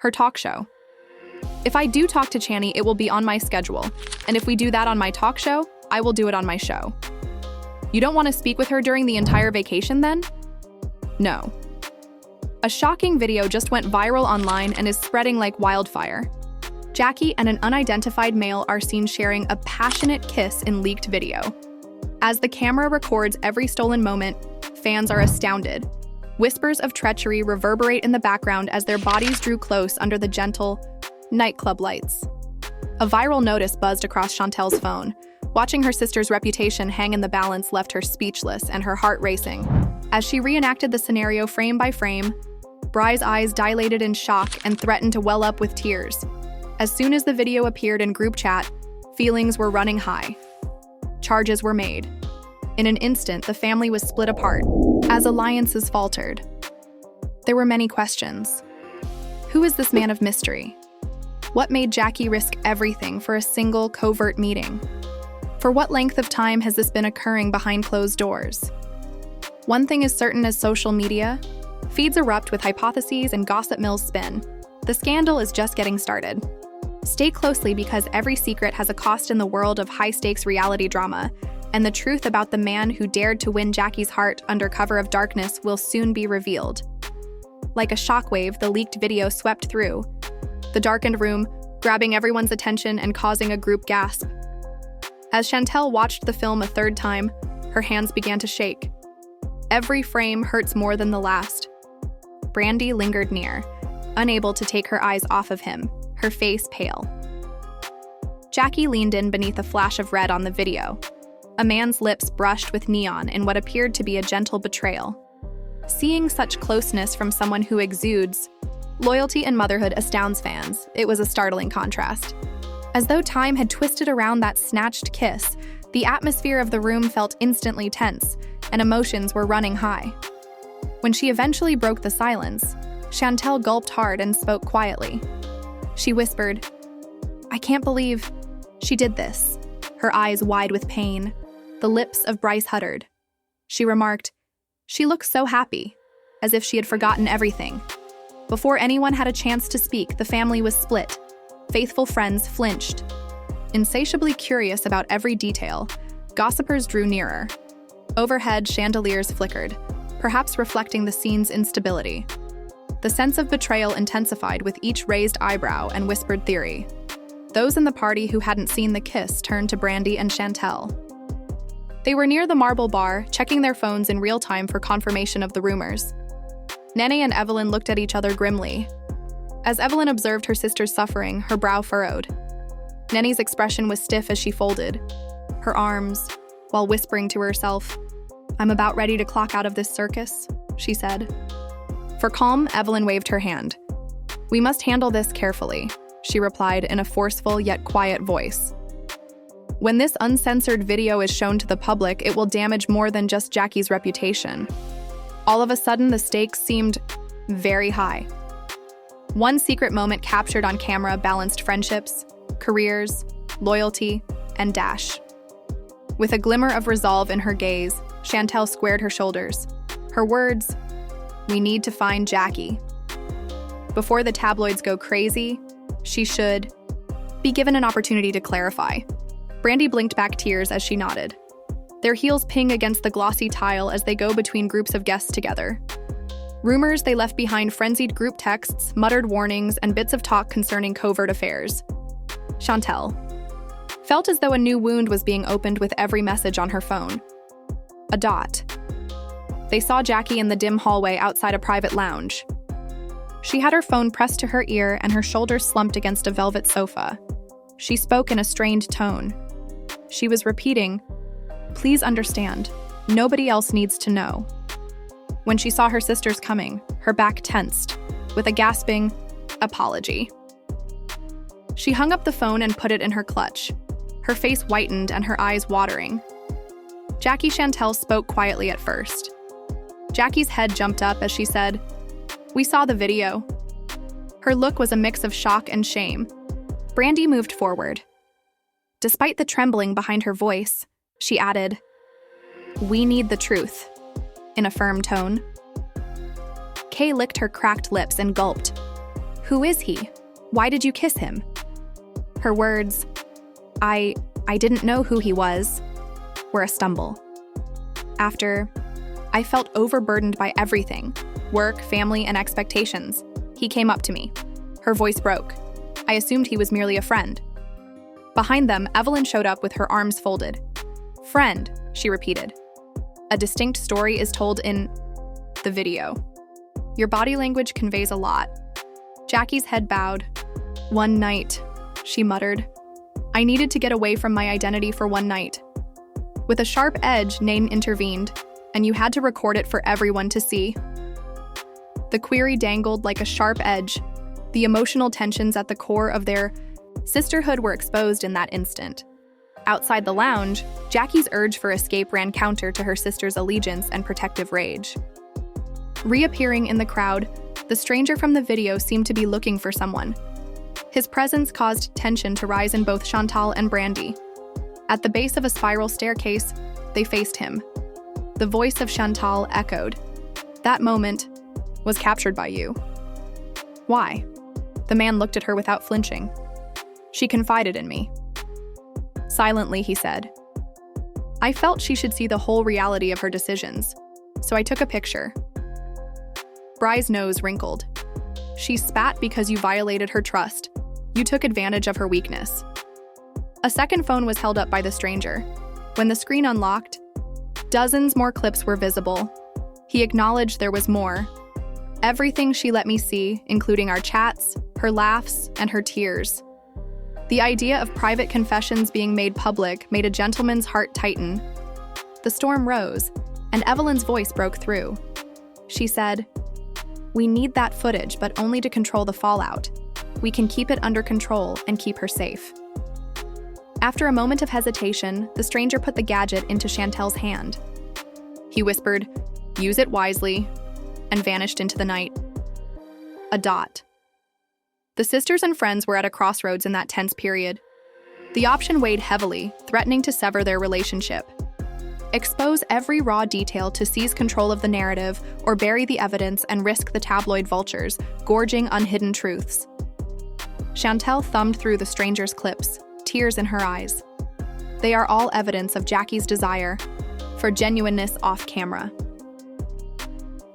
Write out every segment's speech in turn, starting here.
her talk show. If I do talk to Channy, it will be on my schedule. And if we do that on my talk show, I will do it on my show. You don't want to speak with her during the entire vacation then? No. A shocking video just went viral online and is spreading like wildfire. Jackie and an unidentified male are seen sharing a passionate kiss in leaked video. As the camera records every stolen moment, fans are astounded. Whispers of treachery reverberate in the background as their bodies drew close under the gentle nightclub lights. A viral notice buzzed across Chantel's phone. Watching her sister's reputation hang in the balance left her speechless and her heart racing. As she reenacted the scenario frame by frame, Bry's eyes dilated in shock and threatened to well up with tears. As soon as the video appeared in group chat, feelings were running high. Charges were made. In an instant, the family was split apart, as alliances faltered. There were many questions. Who is this man of mystery? What made Jackie risk everything for a single covert meeting? For what length of time has this been occurring behind closed doors? One thing is certain as social media, feeds erupt with hypotheses and gossip mills spin. The scandal is just getting started. Stay closely because every secret has a cost in the world of high-stakes reality drama, and the truth about the man who dared to win Jackie's heart under cover of darkness will soon be revealed. Like a shockwave, the leaked video swept through the darkened room, grabbing everyone's attention and causing a group gasp. As Chantel watched the film a third time, her hands began to shake. Every frame hurts more than the last. Brandi lingered near, unable to take her eyes off of him, her face pale. Jackie leaned in beneath a flash of red on the video. A man's lips brushed with neon in what appeared to be a gentle betrayal. Seeing such closeness from someone who exudes loyalty and motherhood astounds fans. It was a startling contrast. As though time had twisted around that snatched kiss, the atmosphere of the room felt instantly tense, and emotions were running high. When she eventually broke the silence, Chantel gulped hard and spoke quietly. She whispered, "I can't believe she did this," her eyes wide with pain. The lips of Bryce huttered. She remarked, "She looks so happy," as if she had forgotten everything. Before anyone had a chance to speak, the family was split. Faithful friends flinched. Insatiably curious about every detail, gossipers drew nearer. Overhead, chandeliers flickered, perhaps reflecting the scene's instability. The sense of betrayal intensified with each raised eyebrow and whispered theory. Those in the party who hadn't seen the kiss turned to Brandi and Chantel. They were near the marble bar, checking their phones in real time for confirmation of the rumors. Nene and Evelyn looked at each other grimly. As Evelyn observed her sister's suffering, her brow furrowed. Nene's expression was stiff as she folded her arms, while whispering to herself, "I'm about ready to clock out of this circus," she said. For calm, Evelyn waved her hand. "We must handle this carefully," she replied in a forceful yet quiet voice. When this uncensored video is shown to the public, it will damage more than just Jackie's reputation. All of a sudden, the stakes seemed very high. One secret moment captured on camera balanced friendships, careers, loyalty, and dash. With a glimmer of resolve in her gaze, Chantel squared her shoulders. Her words, "We need to find Jackie. Before the tabloids go crazy, she should be given an opportunity to clarify." Brandi blinked back tears as she nodded. Their heels ping against the glossy tile as they go between groups of guests together. Rumors they left behind frenzied group texts, muttered warnings, and bits of talk concerning covert affairs. Chantel felt as though a new wound was being opened with every message on her phone. A dot. They saw Jackie in the dim hallway outside a private lounge. She had her phone pressed to her ear and her shoulders slumped against a velvet sofa. She spoke in a strained tone. She was repeating, "Please understand, nobody else needs to know." When she saw her sisters coming, her back tensed, with a gasping apology. She hung up the phone and put it in her clutch, her face whitened and her eyes watering. Jackie Chantel spoke quietly at first. Jackie's head jumped up as she said, "We saw the video." Her look was a mix of shock and shame. Brandi moved forward. Despite the trembling behind her voice, she added, "We need the truth," in a firm tone. Kay licked her cracked lips and gulped. Who is he? Why did you kiss him? Her words, I didn't know who he was, were a stumble. After, I felt overburdened by everything, work, family, and expectations. He came up to me. Her voice broke. I assumed he was merely a friend. Behind them, Evelyn showed up with her arms folded. Friend, she repeated. A distinct story is told in the video. Your body language conveys a lot. Jackie's head bowed. One night, she muttered. I needed to get away from my identity for one night. With a sharp edge, Nain intervened, and you had to record it for everyone to see. The query dangled like a sharp edge. The emotional tensions at the core of their sisterhood were exposed in that instant. Outside the lounge, Jackie's urge for escape ran counter to her sister's allegiance and protective rage. Reappearing in the crowd, the stranger from the video seemed to be looking for someone. His presence caused tension to rise in both Chantel and Brandi. At the base of a spiral staircase, they faced him. The voice of Chantel echoed. That moment was captured by you. Why? The man looked at her without flinching. She confided in me. Silently, he said. I felt she should see the whole reality of her decisions, so I took a picture. Bry's nose wrinkled. She spat because you violated her trust. You took advantage of her weakness. A second phone was held up by the stranger. When the screen unlocked, dozens more clips were visible. He acknowledged there was more. Everything she let me see, including our chats, her laughs, and her tears. The idea of private confessions being made public made a gentleman's heart tighten. The storm rose, and Evelyn's voice broke through. She said, "We need that footage, but only to control the fallout. We can keep it under control and keep her safe." After a moment of hesitation, the stranger put the gadget into Chantel's hand. He whispered, "Use it wisely," and vanished into the night. A dot. The sisters and friends were at a crossroads in that tense period. The option weighed heavily, threatening to sever their relationship. Expose every raw detail to seize control of the narrative, or bury the evidence and risk the tabloid vultures, gorging unhidden truths. Chantel thumbed through the stranger's clips, tears in her eyes. They are all evidence of Jackie's desire for genuineness off camera.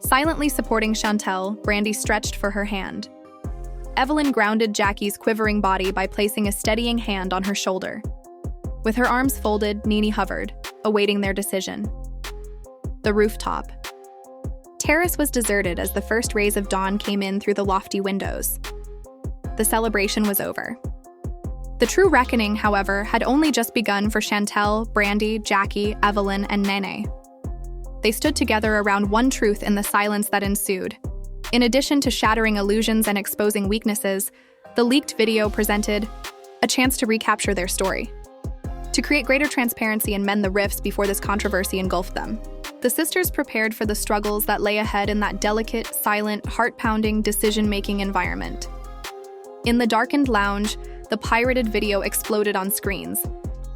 Silently supporting Chantel, Brandi stretched for her hand. Evelyn grounded Jackie's quivering body by placing a steadying hand on her shoulder. With her arms folded, Nini hovered, awaiting their decision. The rooftop. Terrace was deserted as the first rays of dawn came in through the lofty windows. The celebration was over. The true reckoning, however, had only just begun for Chantel, Brandi, Jackie, Evelyn, and Nene. They stood together around one truth in the silence that ensued. In addition to shattering illusions and exposing weaknesses, the leaked video presented a chance to recapture their story, to create greater transparency and mend the rifts before this controversy engulfed them. The sisters prepared for the struggles that lay ahead in that delicate, silent, heart-pounding, decision-making environment. In the darkened lounge, the pirated video exploded on screens.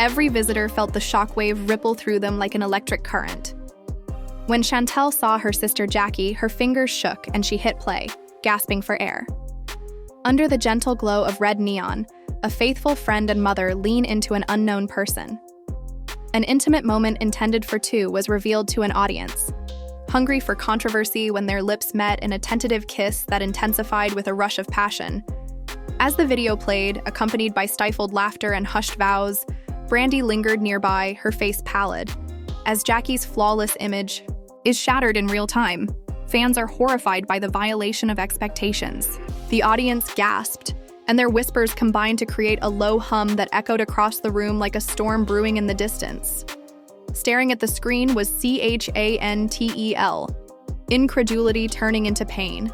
Every visitor felt the shockwave ripple through them like an electric current. When Chantel saw her sister Jackie, her fingers shook and she hit play, gasping for air. Under the gentle glow of red neon, a faithful friend and mother lean into an unknown person. An intimate moment intended for two was revealed to an audience, hungry for controversy when their lips met in a tentative kiss that intensified with a rush of passion. As the video played, accompanied by stifled laughter and hushed vows, Brandi lingered nearby, her face pallid. As Jackie's flawless image is shattered in real time, fans are horrified by the violation of expectations. The audience gasped, and their whispers combined to create a low hum that echoed across the room like a storm brewing in the distance. Staring at the screen was Chantel, incredulity turning into pain.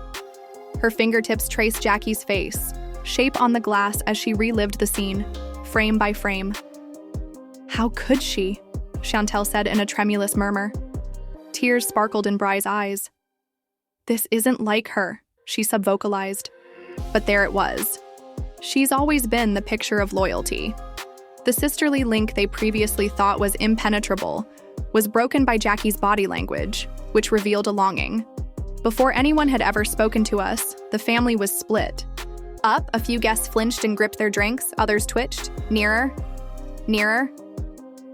Her fingertips traced Jackie's face, shape on the glass as she relived the scene, frame by frame. "How could she?" Chantel said in a tremulous murmur. Tears sparkled in Bry's eyes. "This isn't like her," she subvocalized. But there it was. She's always been the picture of loyalty. The sisterly link they previously thought was impenetrable was broken by Jackie's body language, which revealed a longing. Before anyone had ever spoken to us, the family was split. up, a few guests flinched and gripped their drinks, others twitched. Nearer. Nearer.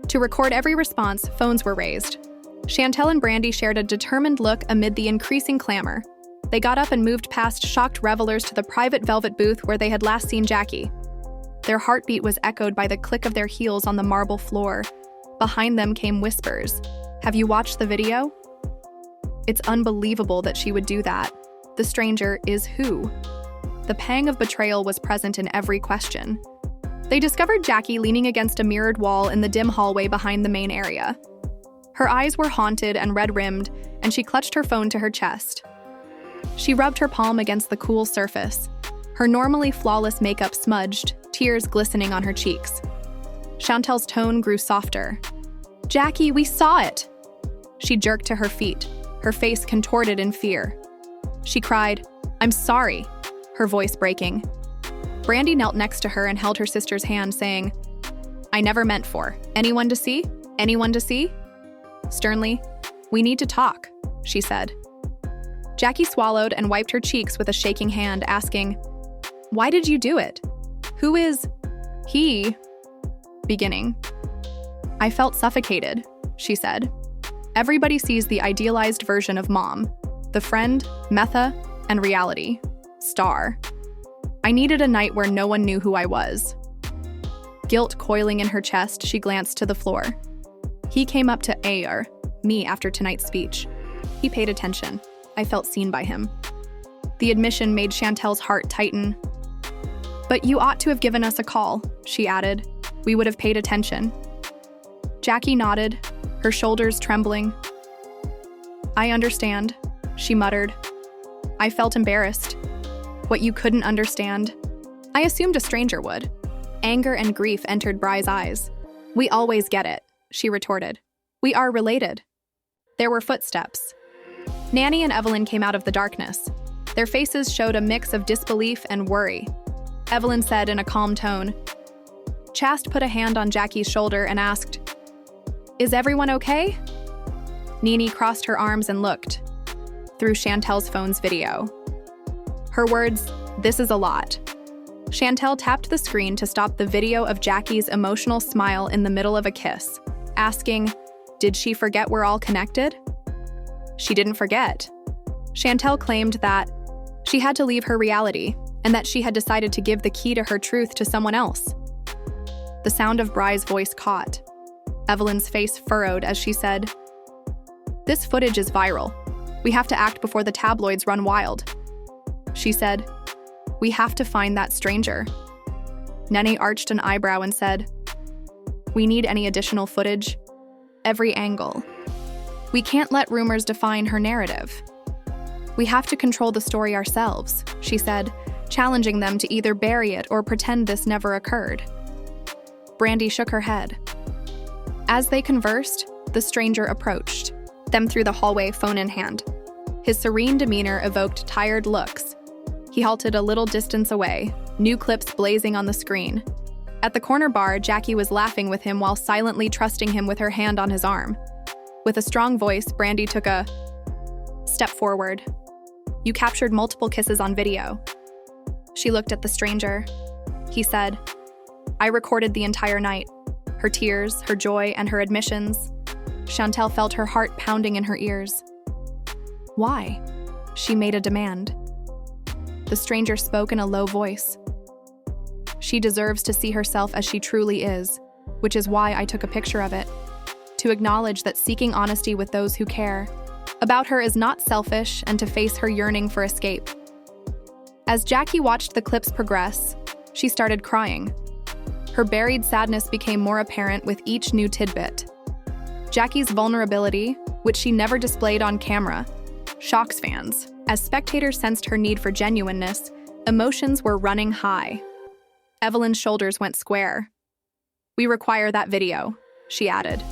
To record every response, phones were raised. Chantel and Brandi shared a determined look amid the increasing clamor. They got up and moved past shocked revelers to the private velvet booth where they had last seen Jackie. Their heartbeat was echoed by the click of their heels on the marble floor. Behind them came whispers. Have you watched the video? It's unbelievable that she would do that. The stranger is who? The pang of betrayal was present in every question. They discovered Jackie leaning against a mirrored wall in the dim hallway behind the main area. Her eyes were haunted and red-rimmed, and she clutched her phone to her chest. She rubbed her palm against the cool surface, her normally flawless makeup smudged, tears glistening on her cheeks. Chantel's tone grew softer. Jackie, we saw it! She jerked to her feet, her face contorted in fear. She cried, I'm sorry, her voice breaking. Brandi knelt next to her and held her sister's hand, saying, I never meant for. Anyone to see? Anyone to see? Sternly, we need to talk, she said. Jackie swallowed and wiped her cheeks with a shaking hand, asking, Why did you do it? Who is he? Beginning. I felt suffocated, she said. Everybody sees the idealized version of mom, the friend, Metha, and reality, star. I needed a night where no one knew who I was. Guilt coiling in her chest, she glanced to the floor. He came up to me after tonight's speech. He paid attention. I felt seen by him. The admission made Chantel's heart tighten. But you ought to have given us a call, she added. We would have paid attention. Jackie nodded, her shoulders trembling. I understand, she muttered. I felt embarrassed. What you couldn't understand, I assumed a stranger would. Anger and grief entered Bry's eyes. We always get it, she retorted. We are related. There were footsteps. Nanny and Evelyn came out of the darkness. Their faces showed a mix of disbelief and worry. Evelyn said in a calm tone. Chast put a hand on Jackie's shoulder and asked, Is everyone okay? Nini crossed her arms and looked through Chantel's phone's video. Her words, this is a lot. Chantel tapped the screen to stop the video of Jackie's emotional smile in the middle of a kiss, asking, Did she forget we're all connected? She didn't forget. Chantel claimed that she had to leave her reality and that she had decided to give the key to her truth to someone else. The sound of Bry's voice caught. Evelyn's face furrowed as she said, This footage is viral. We have to act before the tabloids run wild. She said, We have to find that stranger. Nenny arched an eyebrow and said, We need any additional footage. Every angle. We can't let rumors define her narrative. We have to control the story ourselves, she said, challenging them to either bury it or pretend this never occurred. Brandi shook her head. As they conversed, the stranger approached them through the hallway, phone in hand. His serene demeanor evoked tired looks. He halted a little distance away, new clips blazing on the screen. At the corner bar, Jackie was laughing with him while silently trusting him with her hand on his arm. With a strong voice, Brandi took a step forward. You captured multiple kisses on video. She looked at the stranger. He said, I recorded the entire night. Her tears, her joy, and her admissions. Chantel felt her heart pounding in her ears. Why? She made a demand. The stranger spoke in a low voice. She deserves to see herself as she truly is, which is why I took a picture of it. To acknowledge that seeking honesty with those who care about her is not selfish and to face her yearning for escape. As Jackie watched the clips progress, she started crying. Her buried sadness became more apparent with each new tidbit. Jackie's vulnerability, which she never displayed on camera, shocks fans. As spectators sensed her need for genuineness, emotions were running high. Evelyn's shoulders went square. We require that video, she added.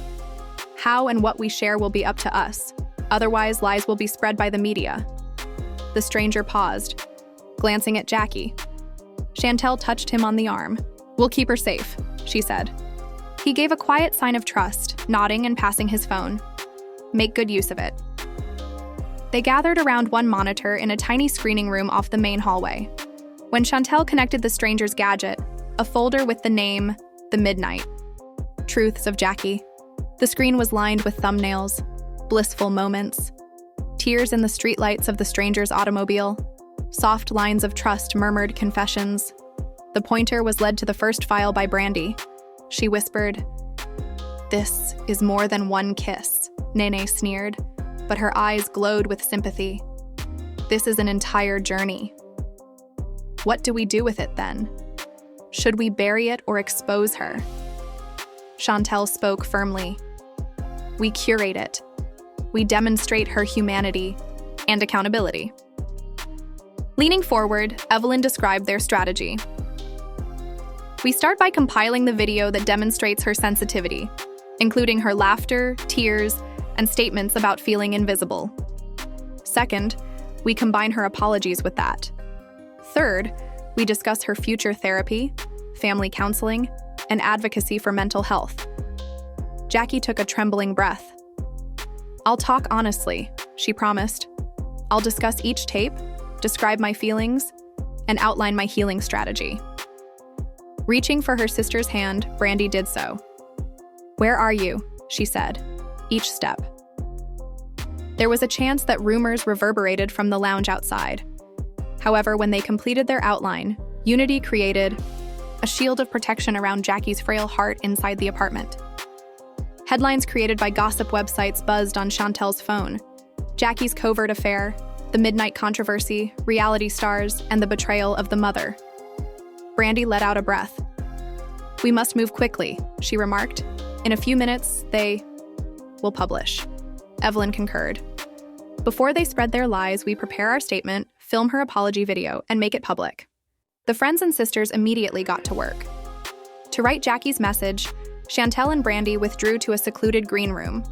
How and what we share will be up to us. Otherwise, lies will be spread by the media. The stranger paused, glancing at Jackie. Chantel touched him on the arm. We'll keep her safe, she said. He gave a quiet sign of trust, nodding and passing his phone. Make good use of it. They gathered around one monitor in a tiny screening room off the main hallway. When Chantel connected the stranger's gadget, a folder with the name, The Midnight, Truths of Jackie. The screen was lined with thumbnails, blissful moments, tears in the streetlights of the stranger's automobile, soft lines of trust murmured confessions. The pointer was led to the first file by Brandi. She whispered, "This is more than one kiss," Nene sneered, but her eyes glowed with sympathy. "This is an entire journey." What do we do with it then? Should we bury it or expose her? Chantel spoke firmly. We curate it. We demonstrate her humanity and accountability. Leaning forward, Evelyn described their strategy. We start by compiling the video that demonstrates her sensitivity, including her laughter, tears, and statements about feeling invisible. Second, we combine her apologies with that. Third, we discuss her future therapy, family counseling, and advocacy for mental health. Jackie took a trembling breath. "I'll talk honestly," she promised. "I'll discuss each tape, describe my feelings, and outline my healing strategy." Reaching for her sister's hand, Brandi did so. "Where are you?" she said, each step. There was a chance that rumors reverberated from the lounge outside. However, when they completed their outline, Unity created a shield of protection around Jackie's frail heart inside the apartment. Headlines created by gossip websites buzzed on Chantel's phone. Jackie's covert affair, the midnight controversy, reality stars, and the betrayal of the mother. Brandi let out a breath. "We must move quickly," she remarked. "In a few minutes, they will publish." Evelyn concurred. "Before they spread their lies, we prepare our statement, film her apology video, and make it public." The friends and sisters immediately got to work. To write Jackie's message, Chantel and Brandi withdrew to a secluded green room.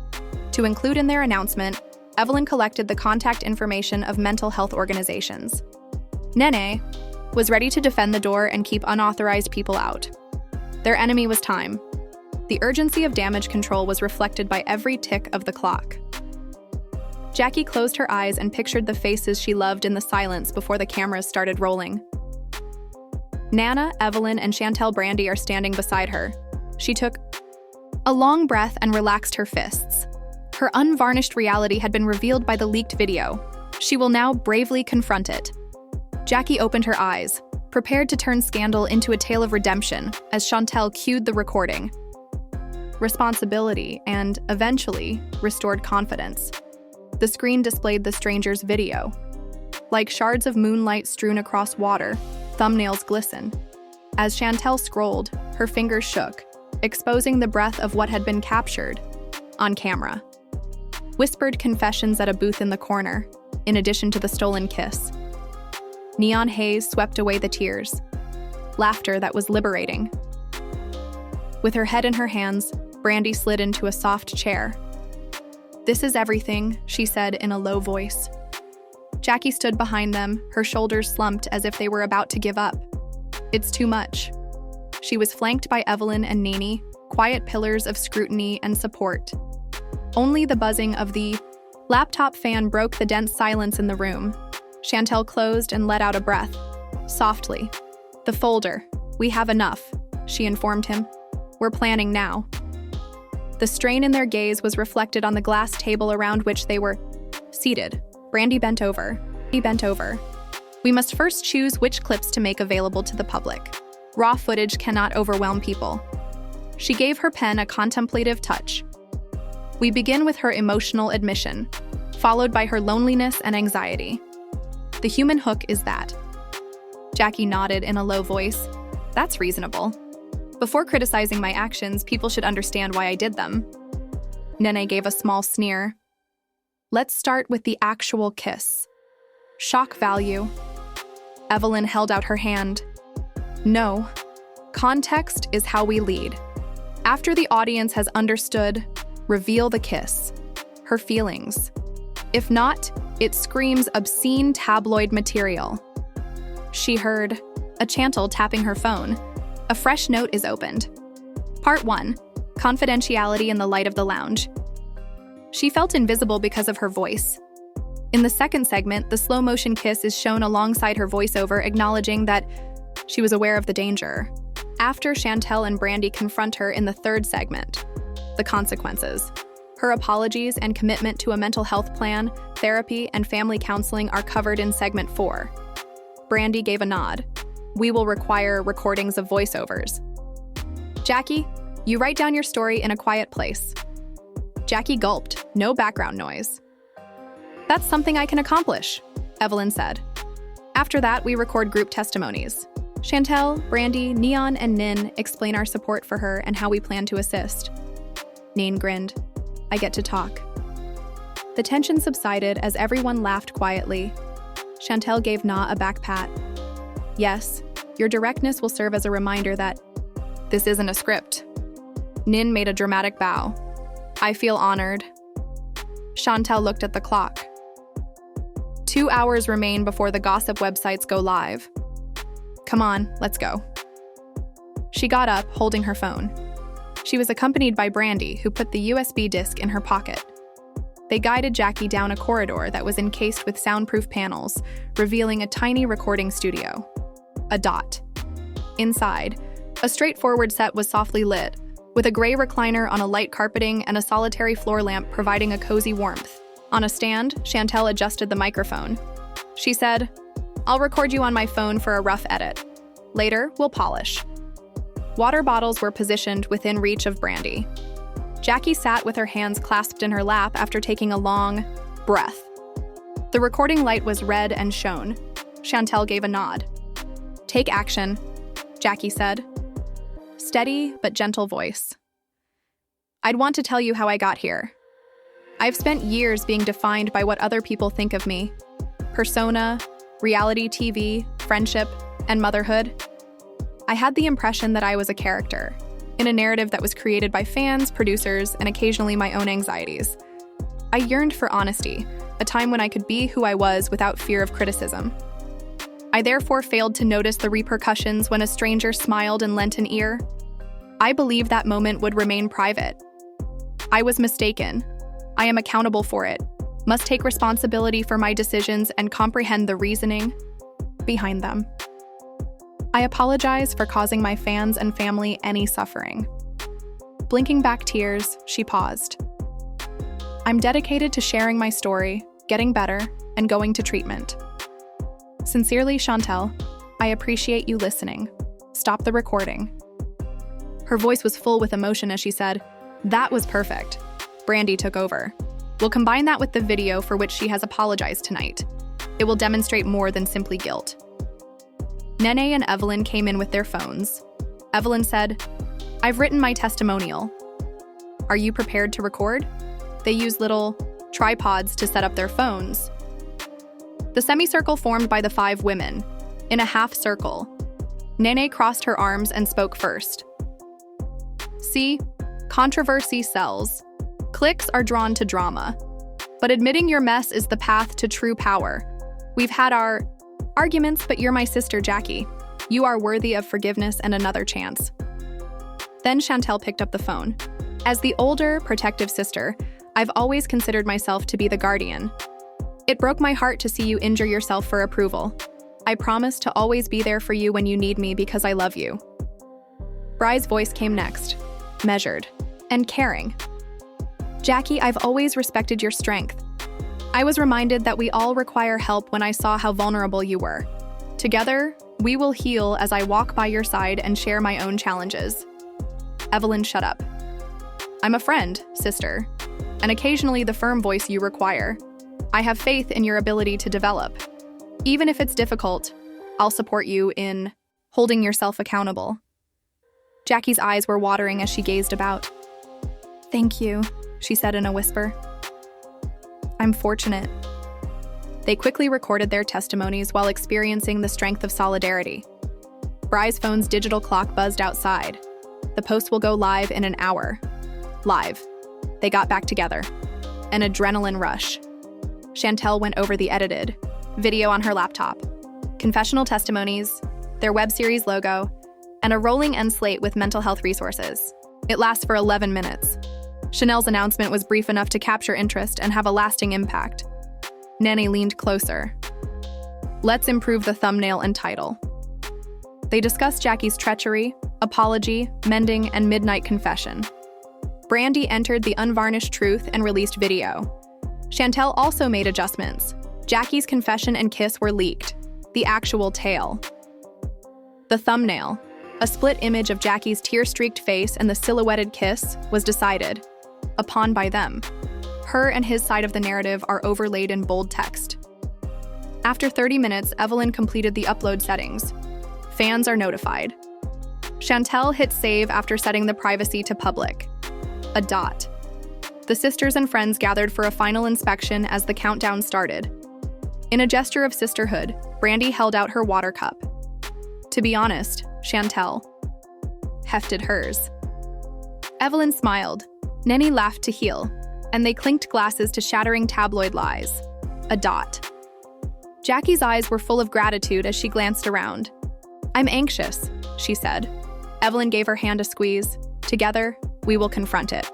To include in their announcement, Evelyn collected the contact information of mental health organizations. Nene was ready to defend the door and keep unauthorized people out. Their enemy was time. The urgency of damage control was reflected by every tick of the clock. Jackie closed her eyes and pictured the faces she loved in the silence before the cameras started rolling. Nana, Evelyn, and Chantel Brandi are standing beside her. She took a long breath and relaxed her fists. Her unvarnished reality had been revealed by the leaked video. She will now bravely confront it. Jackie opened her eyes, prepared to turn scandal into a tale of redemption as Chantel cued the recording. Responsibility and, eventually, restored confidence. The screen displayed the stranger's video. Like shards of moonlight strewn across water, thumbnails glisten. As Chantel scrolled, her fingers shook, exposing the breadth of what had been captured on camera. Whispered confessions at a booth in the corner, in addition to the stolen kiss. Neon haze swept away the tears. Laughter that was liberating. With her head in her hands, Brandi slid into a soft chair. "This is everything," she said in a low voice. Jackie stood behind them, her shoulders slumped as if they were about to give up. "It's too much." She was flanked by Evelyn and Nene, quiet pillars of scrutiny and support. Only the buzzing of the laptop fan broke the dense silence in the room. Chantel closed and let out a breath, softly. "The folder. We have enough," she informed him. "We're planning now." The strain in their gaze was reflected on the glass table around which they were seated. Brandi bent over. He bent over. "We must first choose which clips to make available to the public. Raw footage cannot overwhelm people." She gave her pen a contemplative touch. "We begin with her emotional admission, followed by her loneliness and anxiety. The human hook is that." Jackie nodded in a low voice. "That's reasonable. Before criticizing my actions, people should understand why I did them." Nene gave a small sneer. "Let's start with the actual kiss. Shock value." Evelyn held out her hand. "No. Context is how we lead. After the audience has understood, reveal the kiss, her feelings. If not, it screams obscene tabloid material." She heard a Chantel tapping her phone. A fresh note is opened. Part 1. Confidentiality in the light of the lounge. She felt invisible because of her voice. In the second segment, the slow-motion kiss is shown alongside her voiceover acknowledging that she was aware of the danger. After Chantel and Brandi confront her in the third segment, the consequences. Her apologies and commitment to a mental health plan, therapy, and family counseling are covered in segment 4. Brandi gave a nod. We will require recordings of voiceovers. Jackie, you write down your story in a quiet place. Jackie gulped, no background noise. That's something I can accomplish, Evelyn said. After that, we record group testimonies. Chantel, Brandi, Neon, and Nin explain our support for her and how we plan to assist. Nin grinned. I get to talk. The tension subsided as everyone laughed quietly. Chantel gave Na a back pat. Yes, your directness will serve as a reminder that this isn't a script. Nin made a dramatic bow. I feel honored. Chantel looked at the clock. 2 hours remain before the gossip websites go live. Come on, let's go. She got up, holding her phone. She was accompanied by Brandi, who put the USB disc in her pocket. They guided Jackie down a corridor that was encased with soundproof panels, revealing a tiny recording studio. A dot. Inside, a straightforward set was softly lit, with a gray recliner on a light carpeting and a solitary floor lamp providing a cozy warmth. On a stand, Chantel adjusted the microphone. She said, I'll record you on my phone for a rough edit. Later, we'll polish. Water bottles were positioned within reach of Brandi. Jackie sat with her hands clasped in her lap after taking a long breath. The recording light was red and shone. Chantel gave a nod. Take action, Jackie said. Steady but gentle voice. I'd want to tell you how I got here. I've spent years being defined by what other people think of me. Persona, reality TV, friendship, and motherhood. I had the impression that I was a character, in a narrative that was created by fans, producers, and occasionally my own anxieties. I yearned for honesty, a time when I could be who I was without fear of criticism. I therefore failed to notice the repercussions when a stranger smiled and lent an ear. I believed that moment would remain private. I was mistaken. I am accountable for it, must take responsibility for my decisions and comprehend the reasoning behind them. I apologize for causing my fans and family any suffering. Blinking back tears, she paused. I'm dedicated to sharing my story, getting better, and going to treatment. Sincerely, Chantel, I appreciate you listening. Stop the recording. Her voice was full with emotion as she said, That was perfect. Brandi took over. We'll combine that with the video for which she has apologized tonight. It will demonstrate more than simply guilt. Nene and Evelyn came in with their phones. Evelyn said, I've written my testimonial. Are you prepared to record? They use little tripods to set up their phones. The semicircle formed by the 5 women, in a half circle. Nene crossed her arms and spoke first. See, controversy sells. Clicks are drawn to drama. But admitting your mess is the path to true power. We've had our arguments, but you're my sister, Jackie. You are worthy of forgiveness and another chance. Then Chantel picked up the phone. As the older, protective sister, I've always considered myself to be the guardian. It broke my heart to see you injure yourself for approval. I promise to always be there for you when you need me because I love you. Bry's voice came next, measured and caring. Jackie, I've always respected your strength. I was reminded that we all require help when I saw how vulnerable you were. Together, we will heal as I walk by your side and share my own challenges. Evelyn, shut up. I'm a friend, sister, and occasionally the firm voice you require. I have faith in your ability to develop. Even if it's difficult, I'll support you in holding yourself accountable. Jackie's eyes were watering as she gazed about. Thank you, she said in a whisper. I'm fortunate. They quickly recorded their testimonies while experiencing the strength of solidarity. Bry's phone's digital clock buzzed outside. The post will go live in an hour. Live. They got back together. An adrenaline rush. Chantel went over the edited video on her laptop. Confessional testimonies, their web series logo, and a rolling end slate with mental health resources. It lasts for 11 minutes. Chanel's announcement was brief enough to capture interest and have a lasting impact. Nene leaned closer. Let's improve the thumbnail and title. They discussed Jackie's treachery, apology, mending, and midnight confession. Brandi entered the unvarnished truth and released video. Chantel also made adjustments. Jackie's confession and kiss were leaked. The actual tale. The thumbnail, a split image of Jackie's tear-streaked face and the silhouetted kiss, was decided upon by them. Her and his side of the narrative are overlaid in bold text. After 30 minutes, Evelyn completed the upload settings. Fans are notified. Chantel hit save after setting the privacy to public. A dot. The sisters and friends gathered for a final inspection as the countdown started. In a gesture of sisterhood, Brandi held out her water cup. To be honest, Chantel hefted hers. Evelyn smiled. Nene laughed to heal, and they clinked glasses to shattering tabloid lies. A dot. Jackie's eyes were full of gratitude as she glanced around. I'm anxious, she said. Evelyn gave her hand a squeeze. Together, we will confront it.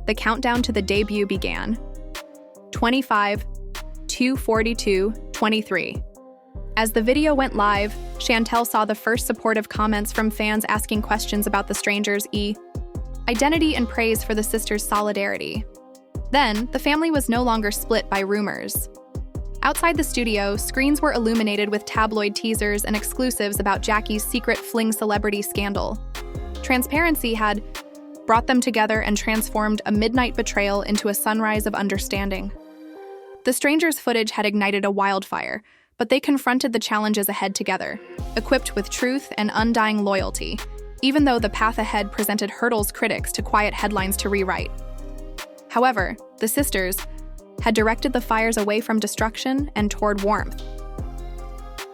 The countdown to the debut began. 25, 242, 23. As the video went live, Chantel saw the first supportive comments from fans asking questions about the strangers' identity and praise for the sisters' solidarity. Then, the family was no longer split by rumors. Outside the studio, screens were illuminated with tabloid teasers and exclusives about Jackie's secret fling celebrity scandal. Transparency had brought them together and transformed a midnight betrayal into a sunrise of understanding. The strangers' footage had ignited a wildfire, but they confronted the challenges ahead together, equipped with truth and undying loyalty, even though the path ahead presented hurdles critics to quiet headlines to rewrite. However, the sisters had directed the fires away from destruction and toward warmth.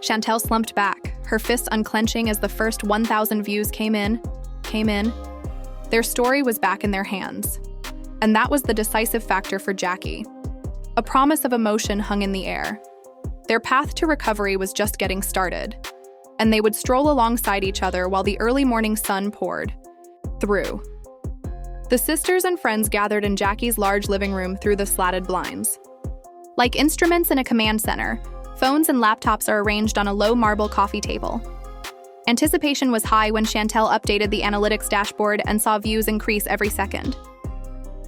Chantel slumped back, her fists unclenching as the first 1,000 views came in. Their story was back in their hands. And that was the decisive factor for Jackie. A promise of emotion hung in the air. Their path to recovery was just getting started, and they would stroll alongside each other while the early morning sun poured through. The sisters and friends gathered in Jackie's large living room through the slatted blinds. Like instruments in a command center, phones and laptops are arranged on a low marble coffee table. Anticipation was high when Chantel updated the analytics dashboard and saw views increase every second.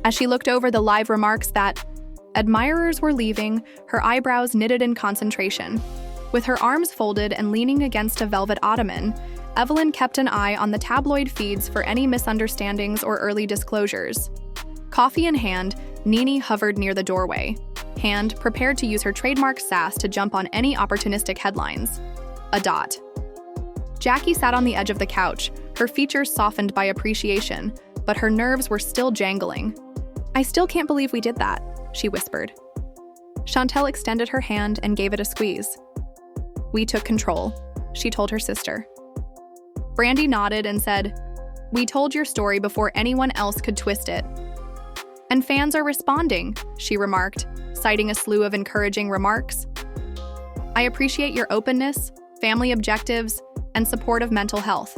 As she looked over the live remarks that admirers were leaving, her eyebrows knitted in concentration. With her arms folded and leaning against a velvet ottoman, Evelyn kept an eye on the tabloid feeds for any misunderstandings or early disclosures. Coffee in hand, Nene hovered near the doorway, hand prepared to use her trademark sass to jump on any opportunistic headlines. A dot. Jackie sat on the edge of the couch, her features softened by appreciation, but her nerves were still jangling. I still can't believe we did that, she whispered. Chantel extended her hand and gave it a squeeze. We took control, she told her sister. Brandi nodded and said, we told your story before anyone else could twist it. And fans are responding, she remarked, citing a slew of encouraging remarks. I appreciate your openness, family objectives, and support of mental health.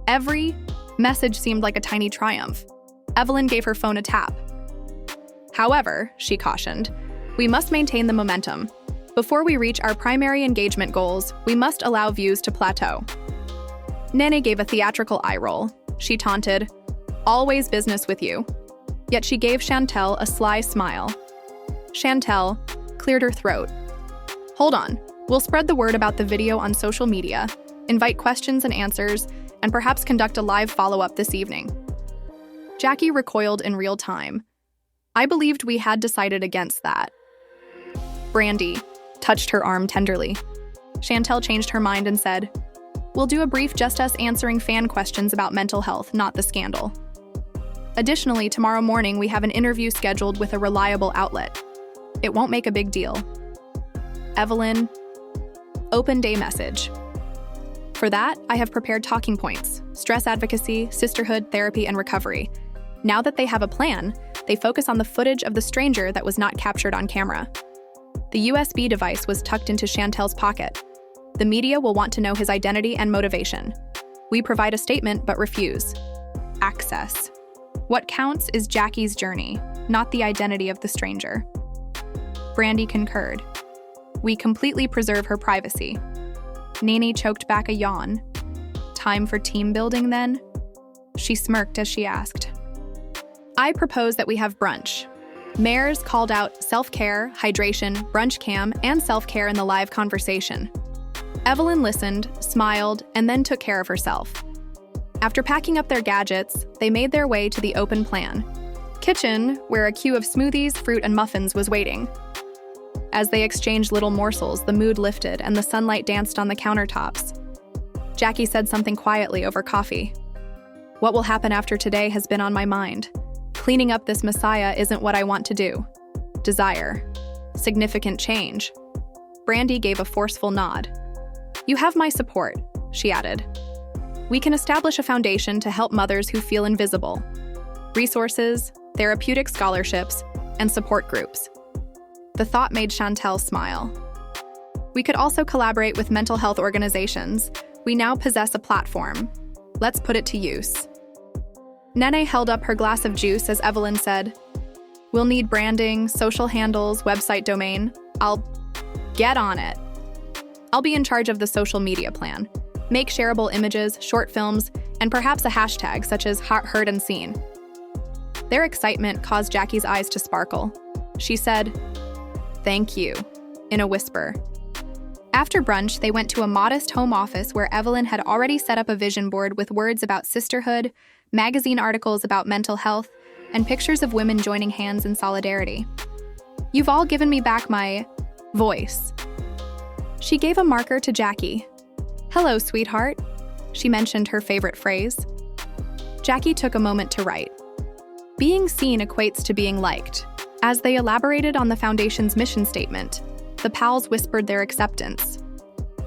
Every message seemed like a tiny triumph. Evelyn gave her phone a tap. However, she cautioned, we must maintain the momentum. Before we reach our primary engagement goals, we must allow views to plateau. Nene gave a theatrical eye roll. She taunted, always business with you. Yet she gave Chantel a sly smile. Chantel cleared her throat. Hold on, we'll spread the word about the video on social media, invite questions and answers, and perhaps conduct a live follow-up this evening. Jackie recoiled in real time. I believed we had decided against that. Brandi touched her arm tenderly. Chantel changed her mind and said, we'll do a brief just us answering fan questions about mental health, not the scandal. Additionally, tomorrow morning we have an interview scheduled with a reliable outlet. It won't make a big deal. Evelyn, open day message. For that, I have prepared talking points: stress advocacy, sisterhood, therapy, and recovery. Now that they have a plan, they focus on the footage of the stranger that was not captured on camera. The USB device was tucked into Chantel's pocket. The media will want to know his identity and motivation. We provide a statement but refuse access. What counts is Jackie's journey, not the identity of the stranger. Brandi concurred. We completely preserve her privacy. Nene choked back a yawn. Time for team building, then? She smirked as she asked. I propose that we have brunch. Mares called out self-care, hydration, brunch cam, and self-care in the live conversation. Evelyn listened, smiled, and then took care of herself. After packing up their gadgets, they made their way to the open plan kitchen, where a queue of smoothies, fruit, and muffins was waiting. As they exchanged little morsels, the mood lifted and the sunlight danced on the countertops. Jackie said something quietly over coffee. What will happen after today has been on my mind. Cleaning up this messiah isn't what I want to do. Desire. Significant change. Brandi gave a forceful nod. You have my support, she added. We can establish a foundation to help mothers who feel invisible. Resources, therapeutic scholarships, and support groups. The thought made Chantel smile. We could also collaborate with mental health organizations. We now possess a platform. Let's put it to use. Nene held up her glass of juice as Evelyn said, We'll need branding, social handles, website domain. I'll get on it. I'll be in charge of the social media plan. Make shareable images, short films, and perhaps a hashtag such as heard and seen. Their excitement caused Jackie's eyes to sparkle. She said, Thank you, in a whisper. After brunch, they went to a modest home office where Evelyn had already set up a vision board with words about sisterhood, magazine articles about mental health, and pictures of women joining hands in solidarity. You've all given me back my voice. She gave a marker to Jackie. Hello, sweetheart. She mentioned her favorite phrase. Jackie took a moment to write. Being seen equates to being liked. As they elaborated on the Foundation's mission statement, the pals whispered their acceptance.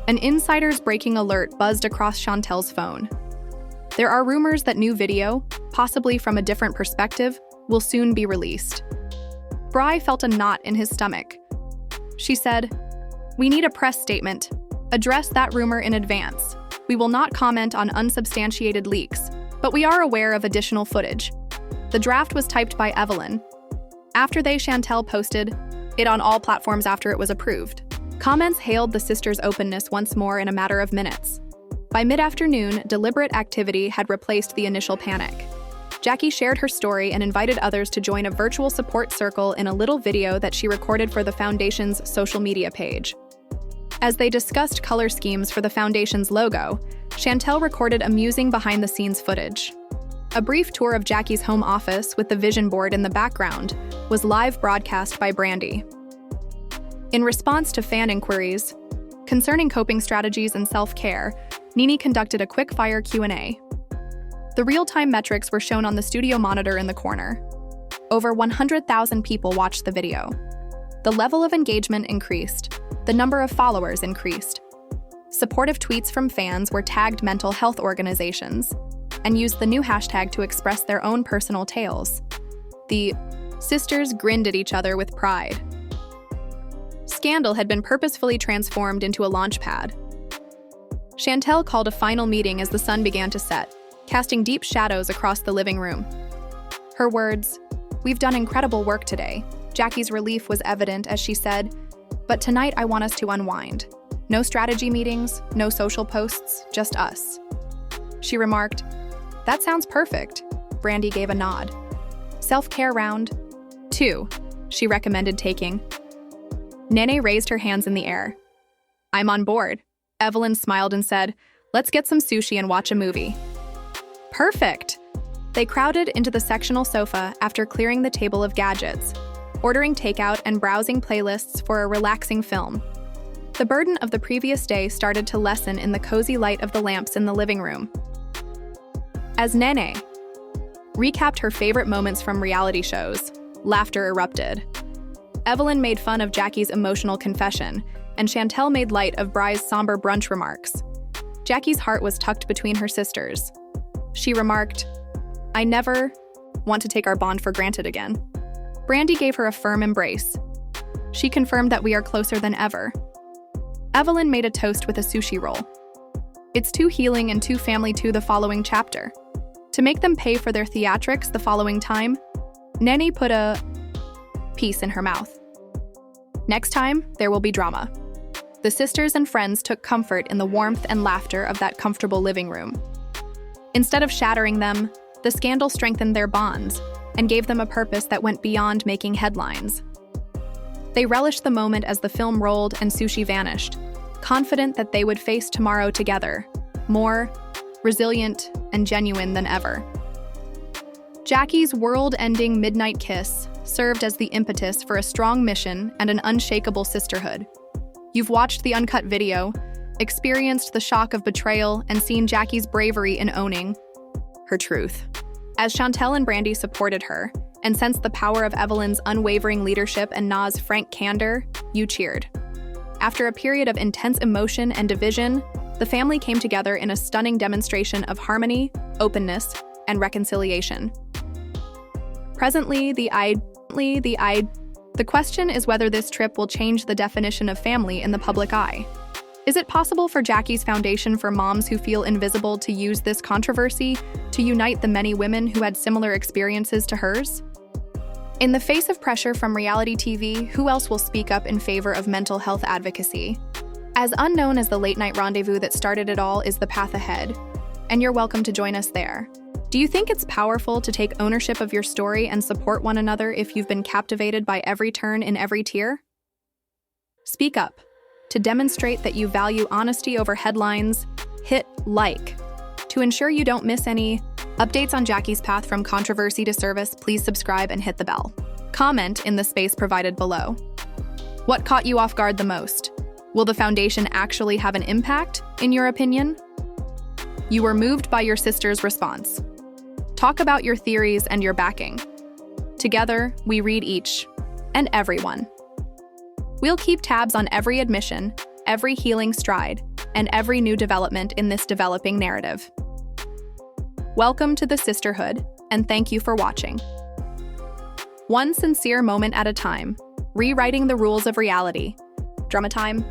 An insider's breaking alert buzzed across Chantel's phone. There are rumors that new video, possibly from a different perspective, will soon be released. Bry felt a knot in his stomach. She said, We need a press statement. Address that rumor in advance. We will not comment on unsubstantiated leaks, but we are aware of additional footage. The draft was typed by Evelyn. After Chantel posted it on all platforms after it was approved. Comments hailed the sisters' openness once more in a matter of minutes. By mid-afternoon, deliberate activity had replaced the initial panic. Jackie shared her story and invited others to join a virtual support circle in a little video that she recorded for the Foundation's social media page. As they discussed color schemes for the Foundation's logo, Chantel recorded amusing behind-the-scenes footage. A brief tour of Jackie's home office with the vision board in the background was live broadcast by Brandi. In response to fan inquiries concerning coping strategies and self-care, Nene conducted a quick-fire Q&A. The real-time metrics were shown on the studio monitor in the corner. Over 100,000 people watched the video. The level of engagement increased. The number of followers increased. Supportive tweets from fans were tagged mental health organizations and used the new hashtag to express their own personal tales. The sisters grinned at each other with pride. Scandal had been purposefully transformed into a launch pad. Chantel called a final meeting as the sun began to set, casting deep shadows across the living room. Her words, "We've done incredible work today." Jackie's relief was evident as she said, "But tonight I want us to unwind. No strategy meetings, no social posts, just us." She remarked, "That sounds perfect." Brandi gave a nod. "Self-care round 2, she recommended taking. Nene raised her hands in the air. "I'm on board." Evelyn smiled and said, "Let's get some sushi and watch a movie." Perfect! They crowded into the sectional sofa after clearing the table of gadgets, ordering takeout and browsing playlists for a relaxing film. The burden of the previous day started to lessen in the cozy light of the lamps in the living room. As Nene recapped her favorite moments from reality shows, laughter erupted. Evelyn made fun of Jackie's emotional confession, and Chantel made light of Bry's somber brunch remarks. Jackie's heart was tucked between her sisters. She remarked, "I never want to take our bond for granted again." Brandi gave her a firm embrace. She confirmed that we are closer than ever. Evelyn made a toast with a sushi roll. "It's too healing and too family to the following chapter." To make them pay for their theatrics the following time, Nene put a piece in her mouth. Next time, there will be drama. The sisters and friends took comfort in the warmth and laughter of that comfortable living room. Instead of shattering them, the scandal strengthened their bonds and gave them a purpose that went beyond making headlines. They relished the moment as the film rolled and Sushi vanished, confident that they would face tomorrow together, more resilient and genuine than ever. Jackie's world-ending midnight kiss served as the impetus for a strong mission and an unshakable sisterhood. You've watched the uncut video, experienced the shock of betrayal, and seen Jackie's bravery in owning her truth. As Chantel and Brandi supported her, and sensed the power of Evelyn's unwavering leadership and Na's frank candor, you cheered. After a period of intense emotion and division, the family came together in a stunning demonstration of harmony, openness, and reconciliation. Presently, the question is whether this trip will change the definition of family in the public eye. Is it possible for Jackie's Foundation for Moms Who Feel Invisible to use this controversy to unite the many women who had similar experiences to hers? In the face of pressure from reality TV, who else will speak up in favor of mental health advocacy? As unknown as the late-night rendezvous that started it all is the path ahead, and you're welcome to join us there. Do you think it's powerful to take ownership of your story and support one another if you've been captivated by every turn in every tier? Speak up. To demonstrate that you value honesty over headlines, hit like. To ensure you don't miss any updates on Jackie's path from controversy to service, please subscribe and hit the bell. Comment in the space provided below. What caught you off guard the most? Will the foundation actually have an impact, in your opinion? You were moved by your sister's response. Talk about your theories and your backing. Together, we read each and everyone. We'll keep tabs on every admission, every healing stride, and every new development in this developing narrative. Welcome to the sisterhood, and thank you for watching. One sincere moment at a time, rewriting the rules of reality. Drama time.